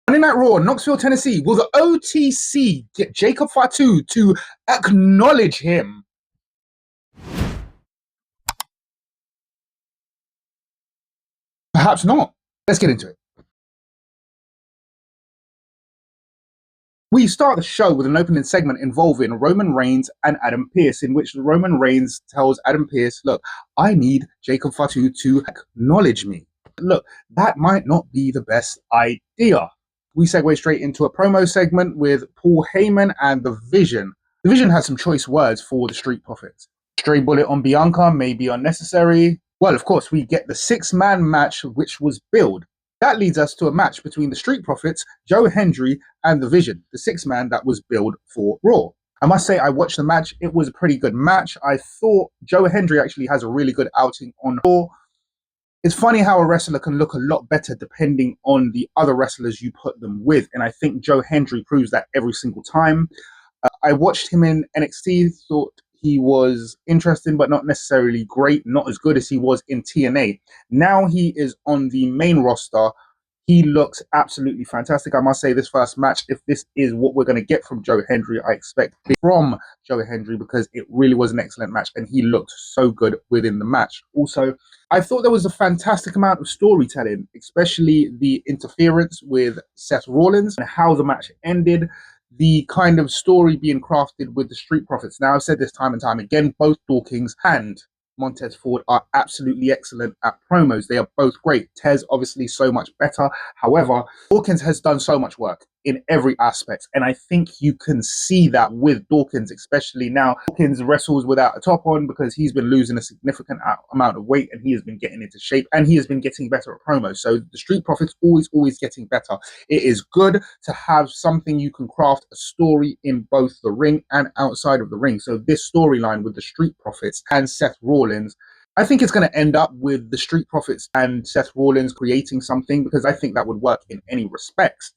Monday Night Raw, Knoxville, Tennessee. Will the OTC get Jacob Fatu to acknowledge him? Perhaps not. Let's get into it. We start the show with an opening segment involving Roman Reigns and Adam Pearce, in which Roman Reigns tells Adam Pearce, look, I need Jacob Fatu to acknowledge me. Look, that might not be the best idea. We segue straight into a promo segment with Paul Heyman and The Vision. The Vision has some choice words for the Street Profits. Stray bullet on Bianca may be unnecessary. Well, of course, we get the six-man match which was billed. That leads us to a match between the Street Profits, Joe Hendry, and The Vision, the six-man that was billed for Raw. I must say, I watched the match. It was a pretty good match. I thought Joe Hendry actually has a really good outing on Raw. It's funny how a wrestler can look a lot better depending on the other wrestlers you put them with, and I think Joe Hendry proves that every single time. I watched him in NXT, thought he was interesting, but not necessarily great, not as good as he was in TNA. Now he is on the main roster. He looks absolutely fantastic. I must say, this first match, if this is what we're going to get from Joe Hendry, I expect it from Joe Hendry, because it really was an excellent match and he looked so good within the match. Also, I thought there was a fantastic amount of storytelling, especially the interference with Seth Rollins and how the match ended. The kind of story being crafted with the Street Profits. Now, I've said this time and time again, both Dawkins and Montez Ford are absolutely excellent at promos. They are both great. Tez, obviously, so much better. However, Dawkins has done so much work in every aspect, and I think you can see that with Dawkins, especially now. Dawkins wrestles without a top on because he's been losing a significant amount of weight, and he has been getting into shape, and he has been getting better at promos. So the Street Profits always getting better. It is good to have something you can craft a story in both the ring and outside of the ring. So this storyline with the Street Profits and Seth Rollins, I think it's going to end up with the Street Profits and Seth Rollins creating something, because I think that would work in any respects.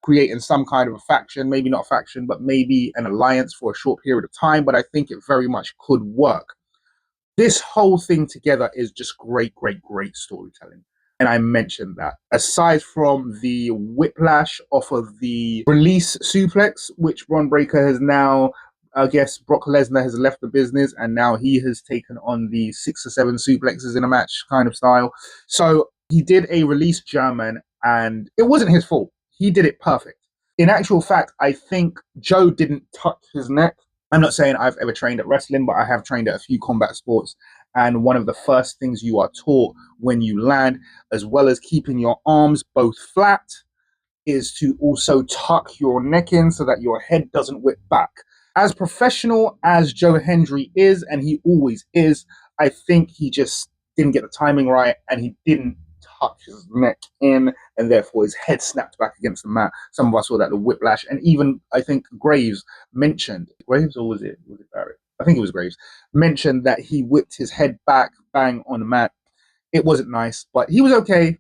Creating some kind of a faction, maybe not a faction, but maybe an alliance for a short period of time, but I think it very much could work. This whole thing together is just great storytelling. And I mentioned that. Aside from the whiplash off of the release suplex, which Bron Breakker has now, I guess Brock Lesnar has left the business, and now he has taken on the 6 or 7 suplexes in a match kind of style. So he did a release German, and it wasn't his fault. He did it perfect. In actual fact, I think Joe didn't touch his neck. I'm not saying I've ever trained at wrestling, but I have trained at a few combat sports. And one of the first things you are taught when you land, as well as keeping your arms both flat, is to also tuck your neck in so that your head doesn't whip back. As professional as Joe Hendry is, and he always is, I think he just didn't get the timing right, and he didn't tuck his neck in, and therefore his head snapped back against the mat. Some of us saw that, the whiplash, and even I think Graves mentioned, Graves, or was it Barrett? I think it was Graves, mentioned that he whipped his head back, bang on the mat. It wasn't nice, but he was okay.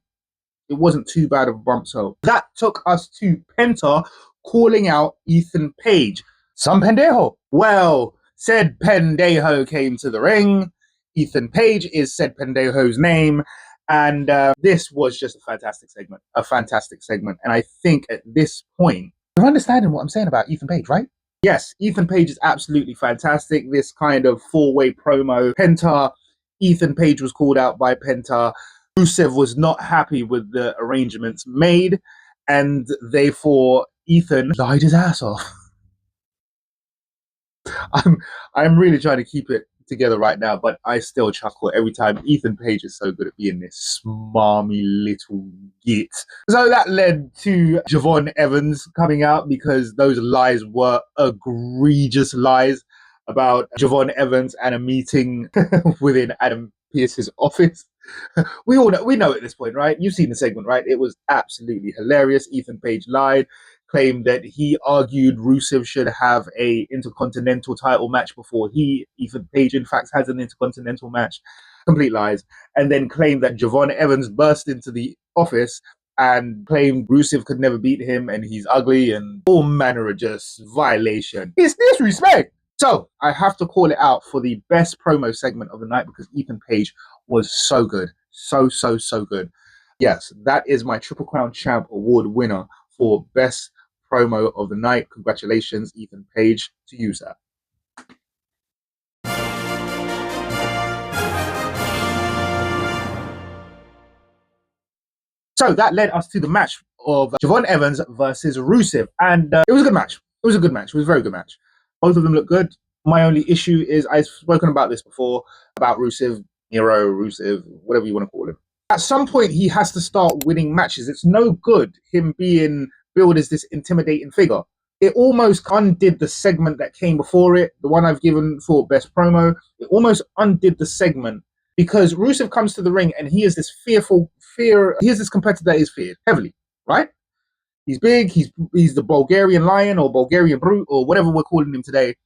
It wasn't too bad of a bump. So that took us to Penta calling out Ethan Page. Some pendejo. Well, said pendejo came to the ring. Ethan Page is said pendejo's name. And this was just a fantastic segment. And I think at this point, you're understanding what I'm saying about Ethan Page, right? Yes, Ethan Page is absolutely fantastic. This kind of 4-way promo. Penta, Ethan Page was called out by Penta. Rusev was not happy with the arrangements made, and therefore Ethan lied his ass off. I'm really trying to keep it together right now, but I still chuckle every time. Ethan Page is so good at being this smarmy little git. So that led to Javon Evans coming out, because those lies were egregious lies about Javon Evans and a meeting within Adam Pearce's office. We know at this point, right? You've seen the segment, right? It was absolutely hilarious. Ethan Page lied, claimed that he argued Rusev should have a intercontinental title match before Ethan Page, in fact, has an intercontinental match. Complete lies. And then claimed that Javon Evans burst into the office and claimed Rusev could never beat him and he's ugly, and all manner of just violation. It's disrespect. So I have to call it out for the best promo segment of the night, because Ethan Page was so good. So good. Yes, that is my Triple Crown Champ Award winner for best promo of the night. Congratulations, Ethan Page, to use that. So that led us to the match of Javon Evans versus Rusev, and it was a good match. It was a good match. It was a very good match. Both of them look good. My only issue is I've spoken about this before about Rusev, Rusev, whatever you want to call him. At some point, he has to start winning matches. It's no good him being billed as this intimidating figure. It almost undid the segment that came before it, the one I've given for best promo. It almost undid the segment because Rusev comes to the ring and he is this he is this competitor that is feared heavily, right? He's big, he's the Bulgarian lion or Bulgarian brute or whatever we're calling him today.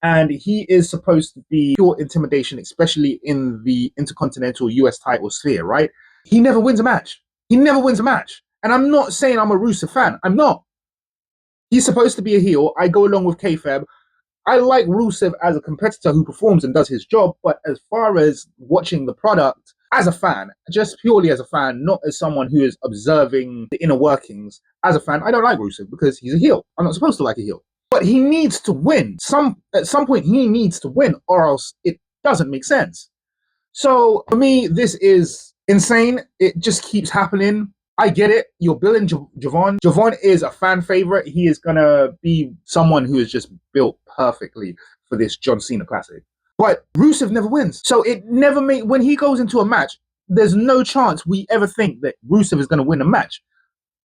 And he is supposed to be pure intimidation, especially in the Intercontinental US title sphere, right? He never wins a match. He never wins a match. And I'm not saying I'm a Rusev fan. I'm not. He's supposed to be a heel. I go along with kayfabe. I like Rusev as a competitor who performs and does his job, but as far as watching the product, as a fan, just purely as a fan, not as someone who is observing the inner workings, as a fan, I don't like Rusev because he's a heel. I'm not supposed to like a heel. But he needs to win. At some point, he needs to win, or else it doesn't make sense. So for me, this is insane. It just keeps happening. I get it. You're billing Javon. Javon is a fan favorite. He is going to be someone who is just built perfectly for this John Cena Classic. But Rusev never wins. So it never when he goes into a match, there's no chance we ever think that Rusev is going to win a match.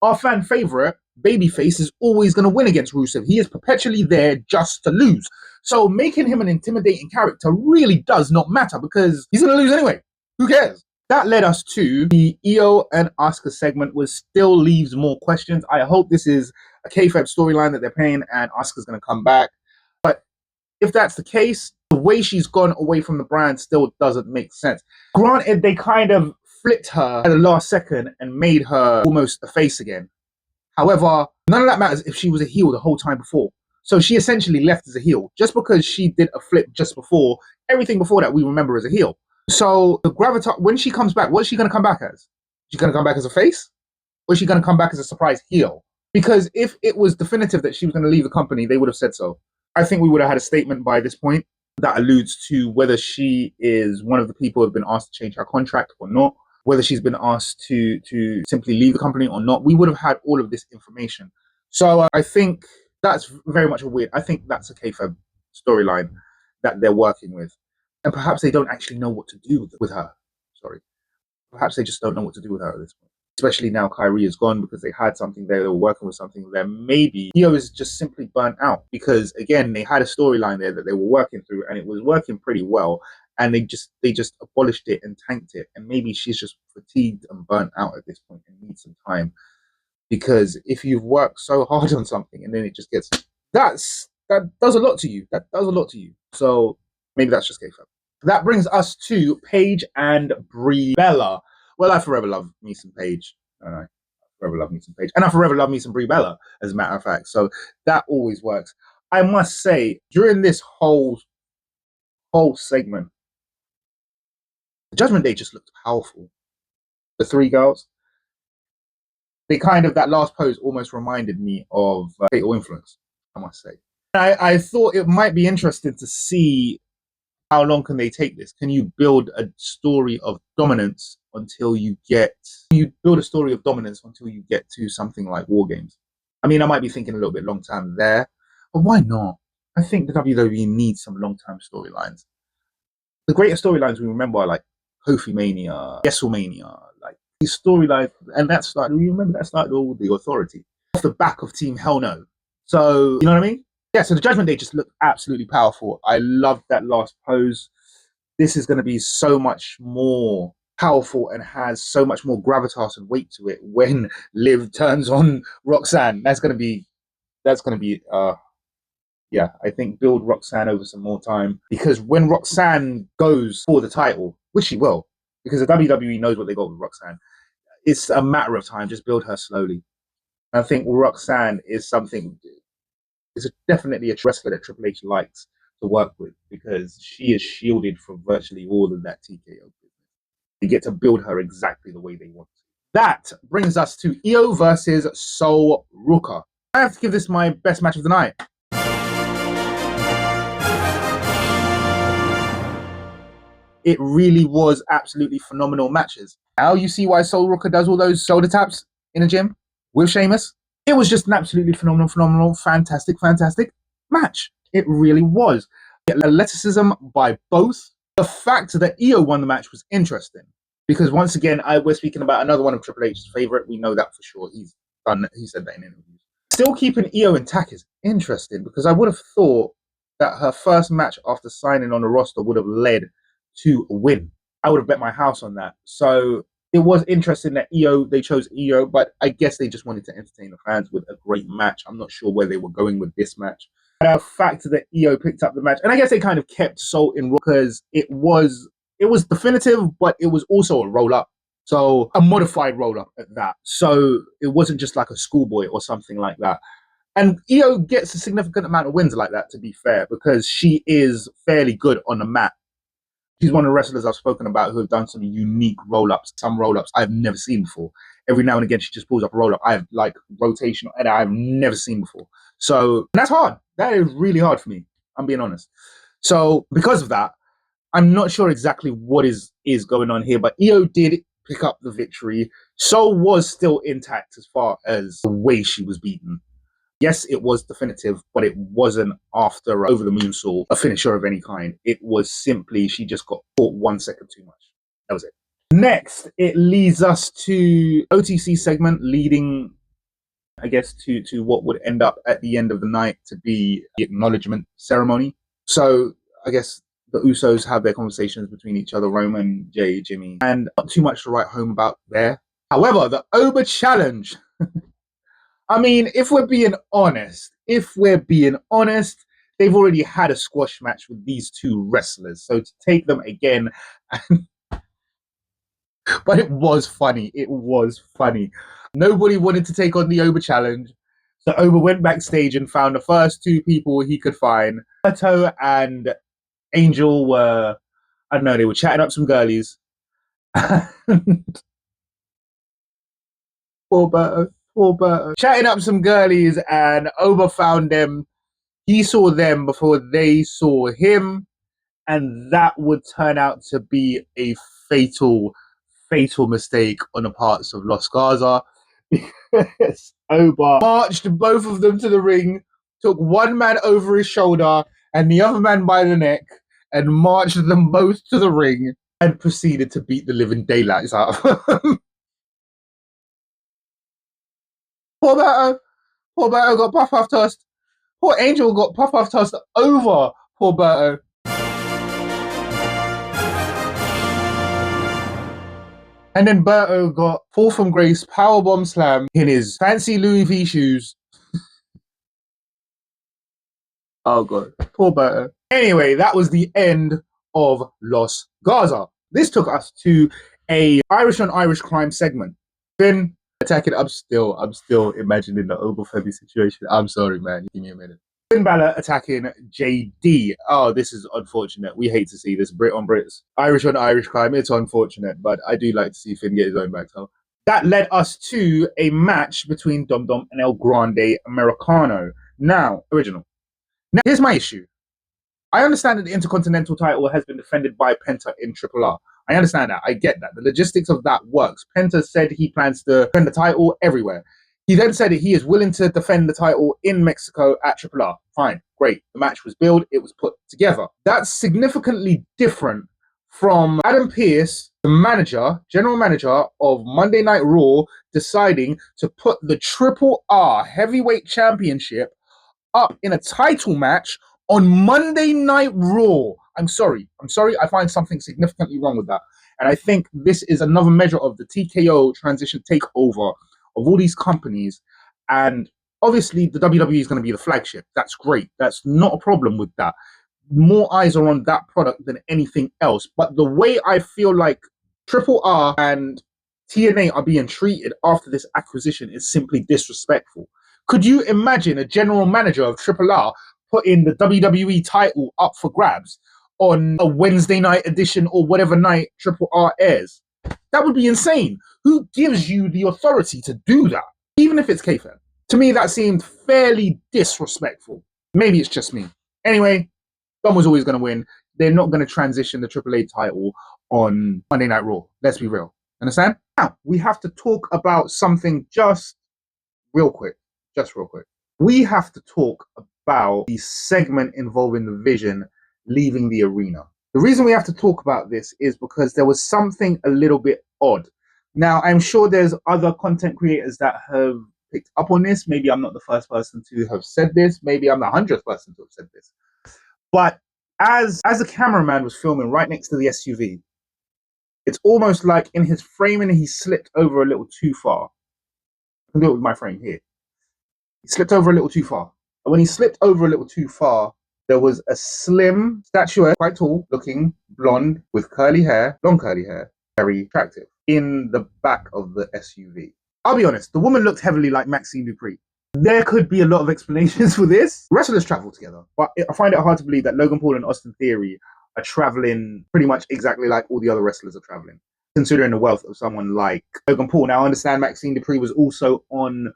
Our fan favorite, babyface, is always going to win against Rusev. He is perpetually there just to lose. So making him an intimidating character really does not matter because he's going to lose anyway. Who cares? That led us to the Io and Asuka segment, which still leaves more questions. I hope this is a kayfabe storyline that they're playing and Asuka's going to come back. But if that's the case, the way she's gone away from the brand still doesn't make sense. Granted, they kind of flipped her at the last second and made her almost a face again. However, none of that matters if she was a heel the whole time before. So she essentially left as a heel. Just because she did a flip just before, everything before that we remember as a heel. So the gravitas, when she comes back, what is she going to come back as? She's going to come back as a face? Or is she going to come back as a surprise heel? Because if it was definitive that she was going to leave the company, they would have said so. I think we would have had a statement by this point that alludes to whether she is one of the people who have been asked to change her contract or not, whether she's been asked to simply leave the company or not. We would have had all of this information. So I think that's very much I think that's a kayfabe storyline that they're working with. And perhaps they don't actually know what to do with her. Sorry. Perhaps they just don't know what to do with her at this point. Especially now Kyrie is gone because they had something there, they were working with something there. Maybe Io is just simply burnt out because, again, they had a storyline there that they were working through and it was working pretty well. And they just abolished it and tanked it. And maybe she's just fatigued and burnt out at this point and needs some time. Because if you've worked so hard on something and then it just gets... That does a lot to you. That does a lot to you. So maybe that's just kayfabe. That brings us to Paige and Brie Bella. Well, I forever love me some Paige. I forever love me some Paige. And I forever love me some Brie Bella, as a matter of fact. So that always works. I must say, during this whole segment, the Judgment Day just looked powerful. The three girls. That last pose almost reminded me of Fatal Influence, I must say. I thought it might be interesting to see how long can they take this? Can you build a story of dominance until you get to something like War Games? I mean, I might be thinking a little bit long term there, but why not? I think the WWE needs some long term storylines. The greatest storylines we remember are like Kofi Mania, WrestleMania, like these storylines, and that started all the Authority off the back of Team Hell No. So you know what I mean? Yeah, so the Judgment Day just looked absolutely powerful. I loved that last pose. This is going to be so much more powerful and has so much more gravitas and weight to it when Liv turns on Roxanne. That's going to be, I think build Roxanne over some more time. Because when Roxanne goes for the title, which she will, because the WWE knows what they got with Roxanne, it's a matter of time. Just build her slowly. I think Roxanne is definitely a wrestler that Triple H likes to work with because she is shielded from virtually all of that TKO business. You get to build her exactly the way they want to. That brings us to Io versus Sol Ruka. I have to give this my best match of the night. It really was absolutely phenomenal matches. Now you see why Sol Ruka does all those shoulder taps in a gym with Sheamus. It was just an absolutely phenomenal, fantastic match. It really was. Athleticism by both. The fact that Io won the match was interesting because once again, we're speaking about another one of Triple H's favorite. We know that for sure. He said that in interviews. Still keeping Io intact is interesting because I would have thought that her first match after signing on the roster would have led to a win. I would have bet my house on that. So it was interesting that they chose Io, but I guess they just wanted to entertain the fans with a great match. I'm not sure where they were going with this match. But the fact that Io picked up the match, and I guess they kind of kept Sol in because it was definitive, but it was also a roll-up. So a modified roll-up at that. So it wasn't just like a schoolboy or something like that. And Io gets a significant amount of wins like that, to be fair, because she is fairly good on the mat. She's one of the wrestlers I've spoken about who have done some unique roll-ups, some roll-ups I've never seen before. Every now and again, she just pulls up a roll-up. I have like rotation, and I've never seen before. So that's hard. That is really hard for me. I'm being honest. So because of that, I'm not sure exactly what is going on here, but Io did pick up the victory. Sol was still intact as far as the way she was beaten. Yes, it was definitive, but it wasn't after over the moonsault, a finisher of any kind. It was simply she just got caught 1 second too much. That was it. Next, it leads us to OTC segment leading, I guess, to what would end up at the end of the night to be the acknowledgement ceremony. So I guess the Usos have their conversations between each other, Roman, Jay, Jimmy, and not too much to write home about there. However, the Oba challenge. I mean, if we're being honest, they've already had a squash match with these two wrestlers. So to take them again, but it was funny. It was funny. Nobody wanted to take on the Oba challenge. So Oba went backstage and found the first two people he could find. Fatu and Angel were, I don't know, they were chatting up some girlies. Poor Berto. Chatting up some girlies, and Oba found them. He saw them before they saw him, and that would turn out to be a fatal mistake on the parts of Los Garza, because Oba marched both of them to the ring, took one man over his shoulder and the other man by the neck, and marched them both to the ring and proceeded to beat the living daylights out of them. Poor Berto got puff tossed. Poor Angel got puff tossed over poor Berto. And then Berto got fall from grace powerbomb slam in his fancy Louis V shoes. Oh god, poor Berto. Anyway, that was the end of Los Garza. This took us to a Irish on Irish crime segment. Finn attacking. I'm still imagining the Oba Femi situation. I'm sorry, man. Give me a minute. Finn Balor attacking JD. Oh, this is unfortunate. We hate to see this. Brit on Brits. Irish on Irish crime. It's unfortunate, but I do like to see Finn get his own back. So that led us to a match between Dom Dom and El Grande Americano. Now, original. Now, here's my issue. I understand that the Intercontinental title has been defended by Penta in Triple R. I understand that. I get that. The logistics of that works. Penta said he plans to defend the title everywhere. He then said that he is willing to defend the title in Mexico at Triple R. Fine. Great. The match was billed. It was put together. That's significantly different from Adam Pearce, the general manager of Monday Night Raw, deciding to put the Triple R Heavyweight Championship up in a title match on Monday Night Raw. I'm sorry. I find something significantly wrong with that. And I think this is another measure of the TKO transition takeover of all these companies. And obviously the WWE is going to be the flagship. That's great. That's not a problem with that. More eyes are on that product than anything else. But the way I feel like Triple R and TNA are being treated after this acquisition is simply disrespectful. Could you imagine a general manager of Triple R putting the WWE title up for grabs on a Wednesday night edition or whatever night Triple R airs? That would be insane. Who gives you the authority to do that? Even if it's kayfabe. To me, that seemed fairly disrespectful. Maybe it's just me. Anyway, Dom was always going to win. They're not going to transition the AAA title on Monday Night Raw. Let's be real. Understand? Now, we have to talk about something just real quick. Just real quick. We have to talk about the segment involving the Vision leaving the arena. The reason we have to talk about this is because there was something a little bit odd. Now, I'm sure there's other content creators that have picked up on this. Maybe I'm not the first person to have said this. Maybe I'm the 100th person to have said this. But as the cameraman was filming right next to the SUV, it's almost like in his framing, he slipped over a little too far. I can do it with my frame here. He slipped over a little too far. And when he slipped over a little too far, there was a slim statuette, quite tall looking, blonde, with curly hair, long curly hair, very attractive, in the back of the SUV. I'll be honest, the woman looked heavily like Maxine Dupree. There could be a lot of explanations for this. Wrestlers travel together, but I find it hard to believe that Logan Paul and Austin Theory are traveling pretty much exactly like all the other wrestlers are traveling, considering the wealth of someone like Logan Paul. Now, I understand Maxine Dupree was also on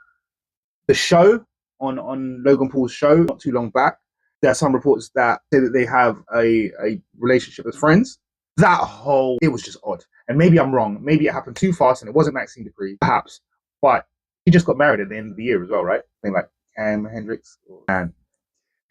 the show, on Logan Paul's show not too long back. There are some reports that say that they have a relationship as friends. It was just odd. And maybe I'm wrong. Maybe it happened too fast and it wasn't Maxine Dupree, perhaps. But he just got married at the end of the year as well, right? I think like Cam Hendricks. And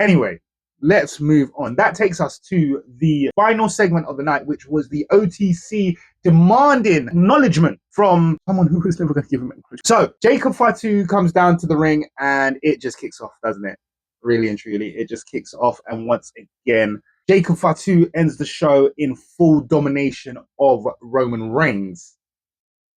anyway, let's move on. That takes us to the final segment of the night, which was the OTC demanding acknowledgement from someone who was never going to give him acknowledgement. So Jacob Fatu comes down to the ring and it just kicks off, doesn't it? Really and truly, it just kicks off. And once again, Jacob Fatu ends the show in full domination of Roman Reigns.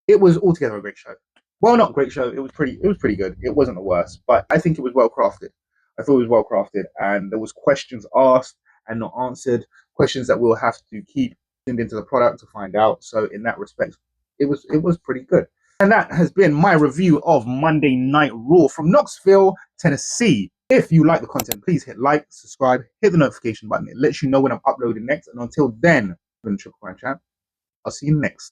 It was altogether a great show. Well, not great show. It was pretty good. It wasn't the worst, but I think it was well crafted. I thought it was well crafted, and there was questions asked and not answered, questions that we'll have to keep into the product to find out. So in that respect, it was pretty good. And that has been my review of Monday Night Raw from Knoxville, Tennessee. If you like the content, please hit like, subscribe, hit the notification button. It lets you know when I'm uploading next. And until then, I've been Triple Crown Champ. I'll see you next.